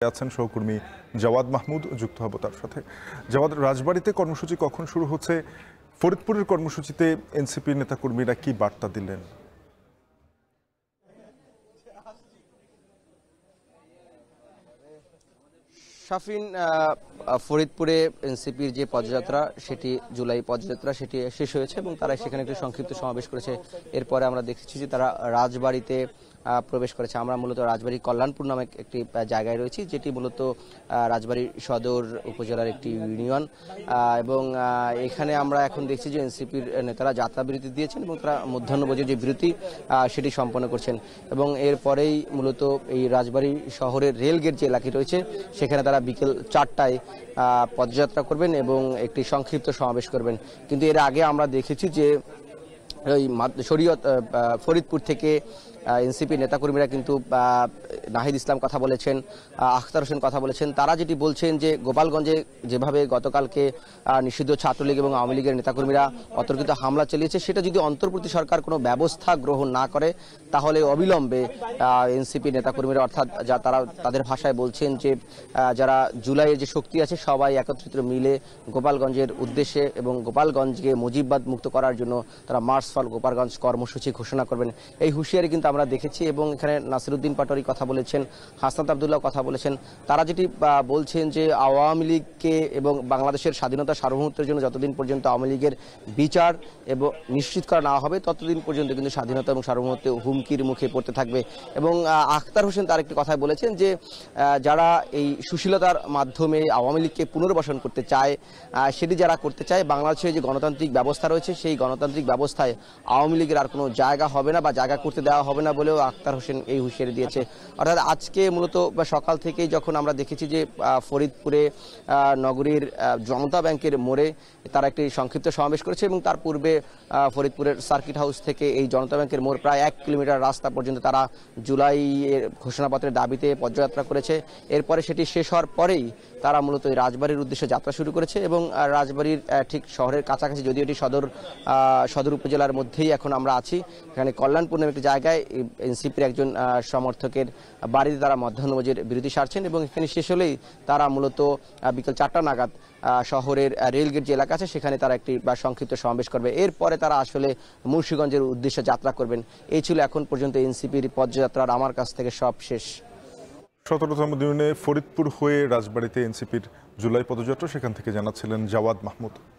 আছেন সহকর্মী জাওয়াদ মাহমুদ, যুক্ত হব তার সাথে। জাওয়াদ, রাজবাড়ীতে কর্মসূচি কখন শুরু হচ্ছে? ফরিদপুরের কর্মসূচিতে এনসিপির নেতাকর্মীরা কি বার্তা দিলেন? শাফিন, ফরিদপুরে এনসিপির যে পদযাত্রা সেটি জুলাই পদযাত্রা সেটি শেষ হয়েছে এবং তারা সেখানে একটি সংক্ষিপ্ত সমাবেশ করেছে। এরপরে আমরা দেখেছি যে তারা রাজবাড়িতে প্রবেশ করেছে। আমরা মূলত রাজবাড়ী কল্যাণপুর নামে একটি জায়গায় রয়েছি, যেটি মূলত রাজবাড়ী সদর উপজেলার একটি ইউনিয়ন এবং এখানে আমরা এখন দেখছি যে এনসিপির নেতারা যাত্রা বিরতি দিয়েছেন এবং তারা মধ্যাহ্নভোজের যে বিরতি সেটি সম্পন্ন করছেন এবং এরপরেই মূলত এই রাজবাড়ী শহরের রেলগেট যে এলাকাটি রয়েছে সেখানে তারা বিকেল 4টায় পদযাত্রা করবেন এবং একটি সংক্ষিপ্ত সমাবেশ করবেন। কিন্তু এর আগে আমরা দেখেছি যে ওই শরীয়ত ফরিদপুর থেকে এনসিপি নেতাকর্মীরা কিন্তু নাহিদ ইসলাম কথা বলেছেন, আখতার হোসেন কথা বলেছেন। তারা যেটি বলছেন যে গোপালগঞ্জে যেভাবে গতকালকে নিষিদ্ধ ছাত্রলীগ এবং আওয়ামী লীগের নেতাকর্মীরা অতর্কিত হামলা চালিয়েছে, সেটা যদি অন্তর্বর্তী সরকার কোনো ব্যবস্থা গ্রহণ না করে তাহলে অবিলম্বে এনসিপি নেতাকর্মীরা অর্থাৎ যা তারা তাদের ভাষায় বলছেন যে যারা জুলাইয়ের যে শক্তি আছে সবাই একত্রিত মিলে গোপালগঞ্জের উদ্দেশ্যে এবং গোপালগঞ্জকে মুজিববাদ মুক্ত করার জন্য তারা মার্চ ফর গোপালগঞ্জ কর্মসূচি ঘোষণা করবেন। এই হুঁশিয়ারি কিন্তু আমরা দেখেছি এবং এখানে নাসিরউদ্দিন পাটোয়ারি কথা বলেছেন, হাসনাত আব্দুল্লাহ কথা বলেছেন। তারা যেটি বলছেন যে আওয়ামী লীগকে এবং বাংলাদেশের স্বাধীনতা সার্বভৌমত্বের জন্য যতদিন পর্যন্ত আওয়ামী লীগের বিচার এবং নিশ্চিত করা না হবে ততদিন পর্যন্ত কিন্তু স্বাধীনতা এবং সার্বভৌমত্ব হুমকির মুখে পড়তে থাকবে। এবং আখতার হোসেন তার একটি কথায় বলেছেন যে যারা এই সুশীলতার মাধ্যমে আওয়ামী লীগকে পুনর্বাসন করতে চায়, সেটি যারা করতে চায়, বাংলাদেশের যে গণতান্ত্রিক ব্যবস্থা রয়েছে সেই গণতান্ত্রিক ব্যবস্থায় আওয়ামী লীগের আর কোনো জায়গা হবে না বা জায়গা করতে দেওয়া হবে না বলেও আখতার হোসেন এই হুঁশিয়ারি দিয়েছে। অর্থাৎ আজকে মূলত সকাল থেকেই যখন আমরা দেখেছি যে ফরিদপুরে নগরীর জনতা ব্যাংকের মোড়ে তারা একটি সংক্ষিপ্ত সমাবেশ করেছে এবং তার পূর্বে ফরিদপুরের সার্কিট হাউস থেকে এই জনতা ব্যাংকের মোড় প্রায় 1 কিলোমিটার রাস্তা পর্যন্ত তারা জুলাইয়ের ঘোষণাপত্রের দাবিতে পদযাত্রা করেছে। এরপরে সেটি শেষ হওয়ার পরেই তারা মূলত এই রাজবাড়ির উদ্দেশ্যে যাত্রা শুরু করেছে এবং রাজবাড়ির ঠিক শহরের কাছাকাছি, যদিও এটি সদর উপজেলার মধ্যেই এখন আমরা আছি, এখানে কল্যাণপুর নামে একটি জায়গায় এনসিপির একজন সমর্থকের বাড়িতে তারা মধ্যাহ্নভোজের বিরতি সারছেন এবং এখানে শেষ হলেই তারা মূলত বিকেল 4টা নাগাদ শহরের রেলগেট যে এলাকা আছে সেখানে তারা একটি সংক্ষিপ্ত সমাবেশ করবে। এরপরে তারা আসলে মুন্সিগঞ্জের উদ্দেশ্যে যাত্রা করবেন। এই ছিল এখন পর্যন্ত এনসিপির পদযাত্রার আমার কাছ থেকে সব শেষ। 17তম দিনে ফরিদপুর হয়ে রাজবাড়ীতে এনসিপির জুলাই পদযাত্রা, সেখান থেকে জানাচ্ছিলেন জাওয়াদ মাহমুদ।